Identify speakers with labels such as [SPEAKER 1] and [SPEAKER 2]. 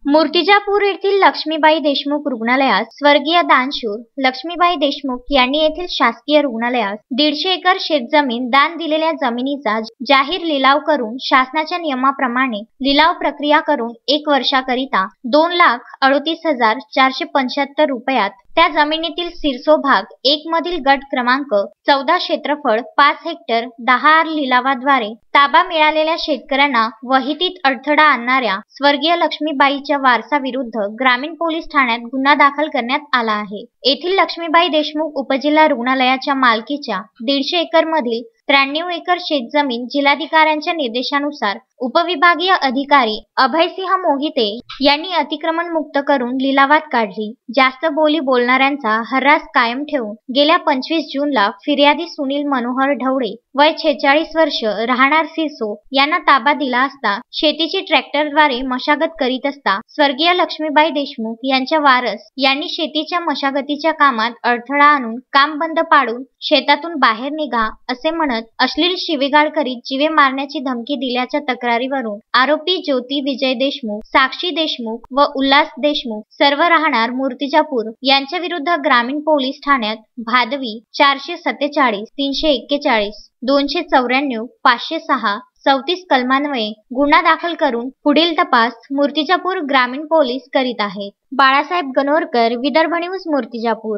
[SPEAKER 1] मूर्तिजापूर येथील लक्ष्मीबाई देशमुख रुग्णालयात स्वर्गीय दानशूर लक्ष्मीबाई देशमुख यांनी येथील शासकीय रुग्णालयात 150 एकर शेतजमीन दान दिलेल्या जमिनीचा जाहीर लिलाव करून शासनाच्या नियमाप्रमाणे लिलाव प्रक्रिया करून 1 वर्षाकरिता 2,38,475 रुपयात त्या जमिनीतील सिरसो भाग 1 मधील गट क्रमांक 14 क्षेत्रफळ 5 हेक्टर 10 आर लिलावाद्वारे ताबा मिळालेल्या शेतकऱ्यांना वहितीत अडथळा आणणाऱ्या स्वर्गीय लक्ष्मीबाईच्या वारसाविरुद्ध ग्रामीण पोलीस ठाण्यात गुन्हा दाखल करण्यात आला आहे। येथील लक्ष्मीबाई देशमुख उपजिल्हा रुग्णालयाच्या मालकीच्या 150 एकर मधील 93 एकर शेतजमीन जिल्हाधिकाऱ्यांच्या निर्देशानुसार उपविभागीय अधिकारी अभयसिंह मोहिते यांनी अतिक्रमण मुक्त करून लिलावात काढली। जास्त बोली बोलणाऱ्यांचा हर्रास कायम ठेवून गेल्या 25 जूनला फिर्यादी सुनील मनोहर ढवळे वय 46 वर्ष राहणार सिरसो यांना ताबा दिला असता शेतीची ट्रॅक्टरद्वारे मशागत करीत असता स्वर्गीय लक्ष्मीबाई देशमुख यांच्या वारस यांनी शेतीच्या मशागतीच्या कामात अडथळा आणून काम बंद पाडून शेतातून बाहेर निघा असे म्हणत अश्लील शिवीगाळ करीत जीवे मारण्याची धमकी दिल्याच्या तक्रारीवरून आरोपी ज्योती विजय देशमुख, साक्षी देशमुख व उल्हास देशमुख सर्व राहणार मूर्तिजापूर यांच्या विरुद्ध ग्रामीण पोलीस ठाण्यात भादवी 447 341 294 506 34 कलमान्वये गुन्हा दाखल करून पुढील तपास मूर्तिजापूर ग्रामीण पोलीस करीत आहेत। बाळासाहेब गणोरकर, विदर्भ न्यूज, मूर्तिजापूर।